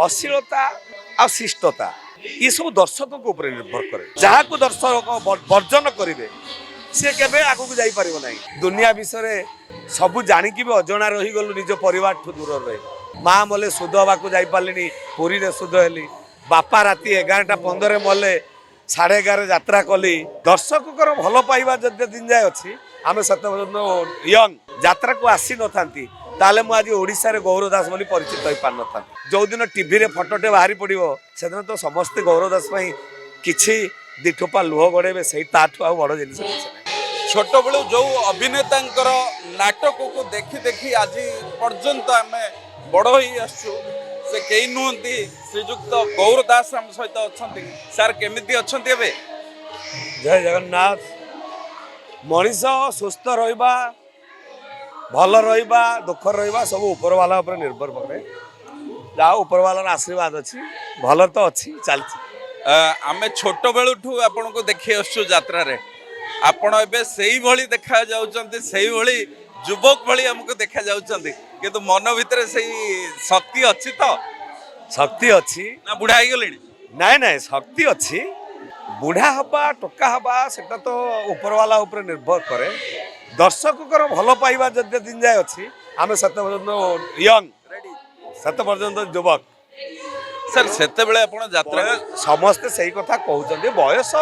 अश्लीलता आ शिष्टता ये सब दर्शक को ऊपर निर्भर करे जहाँ को दर्शक वर्जन करेंगे सी केवे आगू जाई परिबो नाही। दुनिया विषय सबू जानिकी भी अजଣା रही गलु निज परिवार ठू दूर रहे माँ मले सुध हवाक जाई पारलिनी पुरी रे सुध हेली बापा राति 11:15 मले 11:30 यात्रा कली दर्शक भल पाइबा जब दिन जाए अच्छी आम सत यंग यात्रा को आसी न थांती ताले मु आज ओडिशा रे गौरव दास बोली परिचित हो पार न था जो दिन टीवी रे फोटोटे बाहरी पड़ो से दिन तो समस्ते गौरव दास किछि दिठोपा लुह गड़ेबे से ताठू आ बड़ जिनिस छोट बेलू जो अभिनेता नाटक को देखी देखी आज पर्यंत आम बड़ ही आसु से कई नुहति श्रीजुक्त गौर दास आम सहित अच्छा सार केमिति अच्छा एबे जय जगन्नाथ मनीष सुस्थ रहिबा भल रहिबा दुख रहिबा सब ऊपर वाला ऊपर निर्भर करे जा ऊपर वाला आशीर्वाद अच्छी भल तो अच्छी चलती आम छोट बेलू आपण को देखी आसु यात्रा रे आपण एबे सेही भली देखा जाउचंती सेही भली युवक भली हमको देखा जाउचंती किंतु मन भितर सेही शक्ति अच्छी तो शक्ति अच्छी ना बुढ़ा ही गलेनी नाई नाई शक्ति अच्छी बुढ़ा हवा टोका हवा सेटा तो ऊपर वाला ऊपर निर्भर करे दर्शक भल पाइबा जब दिन जाए अच्छी आम सत पर्यंत यंग सत पर्यंत युवक सर सेते बेले आपण यात्रा समस्ते सही कथा कहउचंती बयस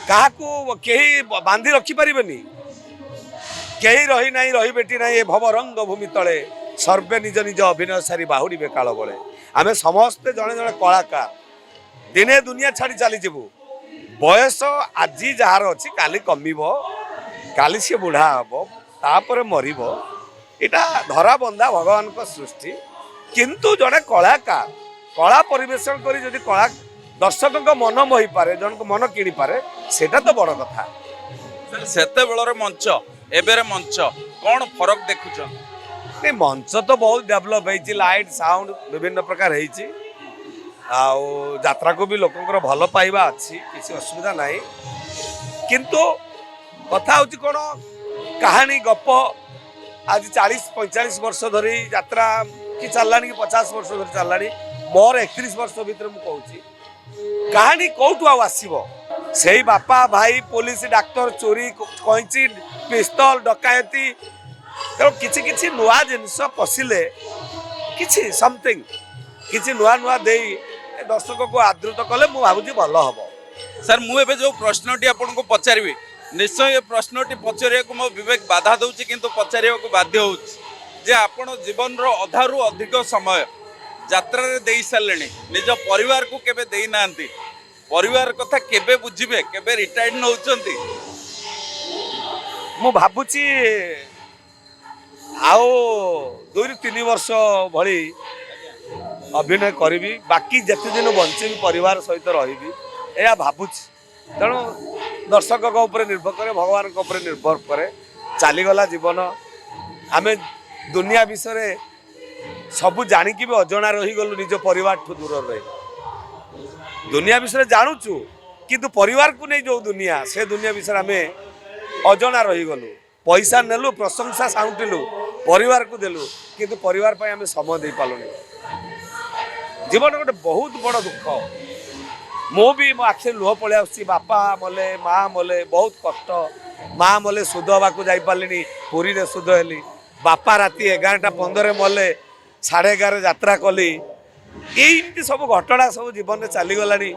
काहाकू केही बांधी रखी परिबेनी केही रही नाही रही बेटी नाही भव रंग भूमि तले सर्वे निज निज अभिनय सारी बाहुड़ी बेकाल बले आमे समस्ते जड़े जड़े कलाकार दिने दुनिया छाड़ी चली जीवु बयस आज जार अच्छी काली कमिबो काली सी बुढ़ा हम तापर मरिबो इटा धरा बंधा भगवान को सृष्टि किंतु जड़े कलाकार कला परिवेशन करी जदि कला दर्शक मन मोहि पारे जन को मन किणी पारे सेटा तो बड़ कथा सेते बेलर मंच एबेर मंच कौन फरक देखुछन नहीं मंच तो बहुत डेवलप है लाइट साउंड विभिन्न प्रकार है यात्रा को भी लोकंकर भल पाइबा अच्छी किसी असुविधा नहीं किंतु कथा हूँ कौन कहानी गप आज 40-45 वर्ष धरी यात्रा कि चलला कि 50 वर्ष धरी चलला मोर 31 वर्ष भीतर मुझे कहूँ कहानी कौटू आसब से बापा भाई पुलिस डाक्तर चोरी कैंची पिस्तल डकायती तेणु किसी किसी नुआ जिनस पशिले किसी समथिंग किसी नुआ नुआ दे दर्शक को आदृत कले मु भावुची भल हम सर मुझे जो प्रश्नटी आपन को पचारि निश्चय ये प्रश्नटी पचारिया को मो विवेक बाधा दूची किंतु पचारिया को बाध्य होउची जे आपण जीवन रो अधारु अधिक समय यात्रा रे देई सारले निज परिवार को केबे देई नांती परिवार कथा केबे बुझिबे केबे रिटायर्ड नउचंती मु भाबुची आओ 2-3 वर्ष भली अभिनय करी बाकी जिते दिन बंचे परिवार सहित रही या भावुची तेणु दर्शक निर्भर करे भगवान निर्भर करे चलीगला जीवन आम दुनिया विषय सबू जानिकी भी अजଣା रही गलु निज परिवार ठू दूर रहे दुनिया विषय जानुचु किंतु परिवार को नहीं जो दुनिया से दुनिया विषय आम अजଣା रही गलु पैसा नेलु प्रशंसा साउंटिलु परिवार को देलु किंतु परिवार पर आम समय दे पालुनी जीवन गोटे बहुत बड़ दुख मो भी मो आखिर लुह पलि आसी बापा मले माँ मले बहुत कष्ट माँ मले सुध हवाक जाई पारलिनी पुरी रे सुध हेली बापा राति 11:15 मले 11:30 यात्रा कली ये सब घटना सब जीवन में चलीगलानी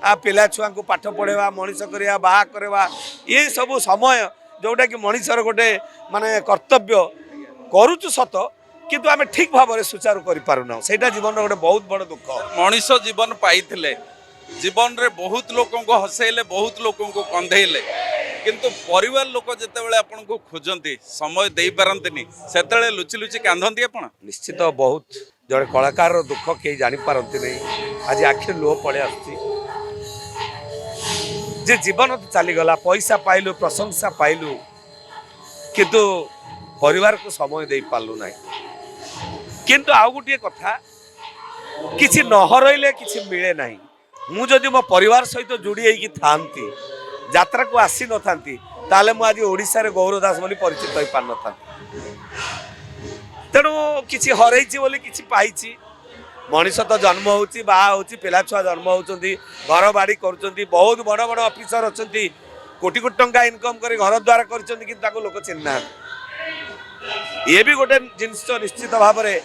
आ पिला छुआ को पाठ पढ़ेवा मनीष करवा बाहा करवा ये सब समय जोटा कि मनीषर गोटे माने कर्तव्य करुचु सत किंतु आम ठीक भाव में सुचारू करूना से जीवन गोटे बहुत बड़ दुख मनीष जीवन पाइथिले जीवन रे बहुत लोक को हसैले बहुत लोक को कंधेले किंतु परिवार लोक जितेबाला आपन को खोजंती समय दे पारंतनी सेतेले लुचि लुचि कांधंती आपण निश्चित बहुत जड़े कलाकार दुख कहीं जानी पारती नहीं आज आखिर लुह पड़े आसुची जे जीवन तो चलीगला पैसा पाइलु प्रशंसा पाइलु किंतु परिवार को समय दे पारलु ना किंतु आउ गोटे कथा किसी न हरइले किसी मिले नहीं मु जदि मो परिवार सहित जोड़ी होगी था यात्रा को आसी न था आज ओडिशा रे गौरव दास बोली परिचित हो पार न तेणु किसी हरई बोली किसी पाई मनीष तो जन्म होची बाहा होची पिला छुआ जन्म होचंती घर बाड़ी करूचंती बहुत बड़ बड़ ऑफिसर अछंती कोटी कोटी टंका इनकम करी घर द्वार करचंती कि ताको लोक चिन्ना ये भी गोटे जिनिस निश्चित भाव में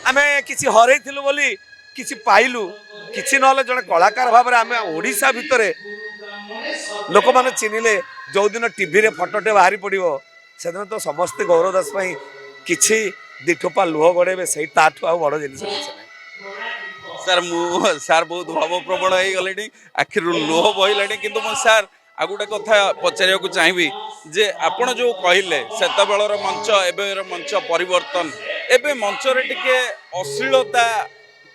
आम किसी हरइलु बोली किसी पाइलु किसी ना जड़े कलाकार भाव में आम ओडिशा भितर लोक मैंने चिन्हले जो दिन टीवी रे फटोटे बाहरी पड़ो से दिन तो समस्ते गौरव दास किसी दिठोपा लुह गड़े से बड़ जिनिस सर सार बहुत भावप्रवण हो गले आखिर लुह बहला कि सार आ गोटे कथा पचार चाहिए जे आपण जो कहले सेतबेलर मंच एबेर मंच परिवर्तन एबे मंच रे टिके अश्लीलता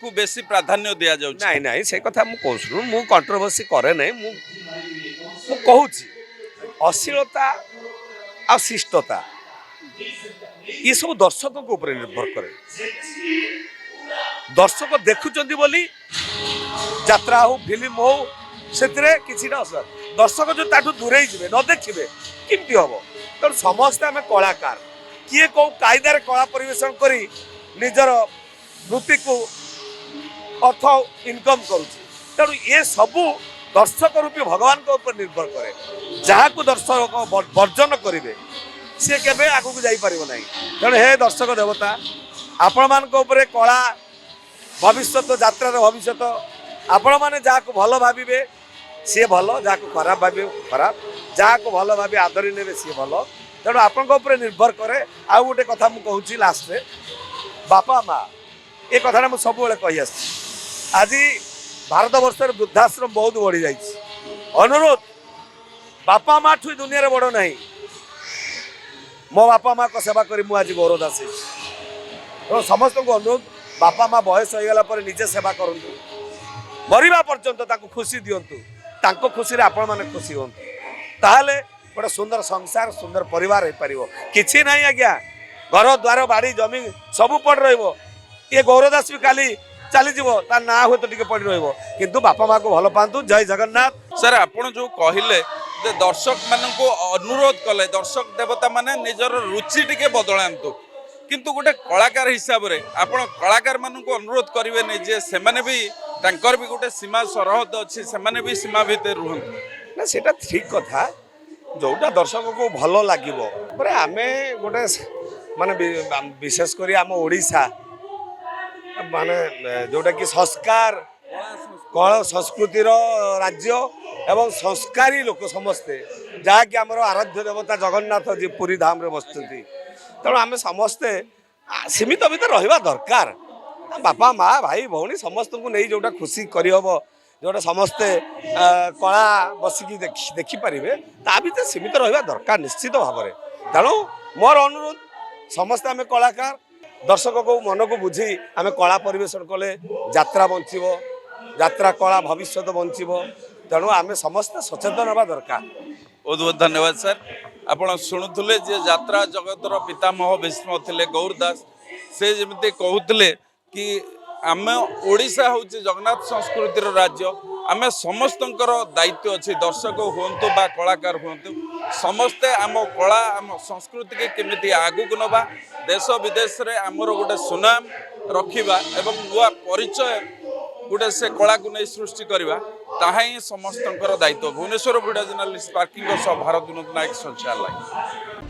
को बेसी प्राधान्य दिया जाउ नहीं नहीं से कथा मु कहू मु कंट्रोवर्सी करे नहीं मु कहूची अश्लीलता आ शिष्टता ये सब दर्शक को ऊपर निर्भर करे दर्शक देखुचंती बोली यात्रा हो फिल्म हो से किसी दर्शक जो ताठू दूरे जी न देखिए किमती हम तेणु समस्ते आम कलाकार किए कौ कायदार कला परिवेशन कर निजर वृत्ति को अर्थ इनकम करुच्ची तेणु ये सबू दर्शक रूपी भगवान के ऊपर निर्भर करे जहाँ को दर्शक वर्जन करेंगे सी के आगू जापर ना तेणु हे दर्शक देवता आपण मान कला भविष्य यात्रार भविष्य आपण मैंने जहाँ को भल भावे सी भल जहाँ को खराब भावे खराब जहाँ को भल भावे आदरी ने सी भल तेणु आपण निर्भर करे आउ गोटे कथा मुझे लास्ट रे बापा माँ ये कथा मुझे सब कही आज भारत वर्ष वृद्धाश्रम बहुत बढ़ी जाइए अनुरोध बापा माँ ठू दुनिया रे बड़ नहीं मो बापा माँ को सेवा करी मुझे आज गौरव दास तो समस्त को अनुरोध बापा माँ बयस हो गला निजे सेवा करूँ मरवा पर्यंत खुशी दिंतु तांको खुशी रे आपण माने खुशी होंतु ताहले गोटे सुंदर संसार सुंदर परिवार हो पार किसी ना आज्ञा घर द्वार बाड़ी जमी सबू पड़ रही ये गौरदास भी काली चलीज तार ना हुए तो टे पड़ रही बापा माँ को भल पातु जय जगन्नाथ सर आपण जो कहले दर्शक मान अनुरोध कले दर्शक देवता माने निजर रुचि टिके बदलांतु किंतु गोटे कलाकार हिसाब रे आपण कलाकार मान को अनुरोध करेंगे जे से माने भी तांकर भी गोटे सीमा सरहद अच्छी से माने भी सीमा भितर रुहंतु ना सेटा ठीक कथा जोटा दर्शक को भल लगे आम गोटे माने विशेष कर आम ओडिशा माने जोटा कि संस्कार कला संस्कृतिर राज्य एवं संस्कारी लोक समस्ते जहाँकि आमर आराध्य देवता जगन्नाथ जी पुरी धाम रे बसुँच तेणु आम समस्ते सीमित भीतर रहा दरकार बापा माँ भाई भौणी समस्त को नहीं जोटा खुशी करहब जोटा समस्ते कला बसिकी देखिपारे ता भीतर सीमित रहा दरकार निश्चित भाव में तेणु मोर अनुरोध समस्ते आम कलाकार दर्शक को मन को बुझी आम कला परिवेशन कले यात्रा बंचब यात्रा कला भविष्य बंचब तेणु आम समस्ते सचेतन हवा दरकार बहुत बहुत धन्यवाद सर आपण शुणुले जे यात्रा जगतर पितामह भीष्म थे गौरदास से जमी कहते कि आम ओडिशा हूँ जगन्नाथ संस्कृतिर राज्य आम समस्त दायित्व अच्छी दर्शक हूँ बा कलाकार हूँ समस्ते आम कला आम संस्कृति के केमिति आगुक नवा देश विदेश रे आमर गोटे सुनाम रखिबा एवं नुआ परिचय गोटे से कला को नहीं सृष्टि करवा ताहा ही समस्त दायित्व भुवनेश्वर भिडियो जर्नलिस्ट पार्किंग भारत विनोद नायक संचार लाइन।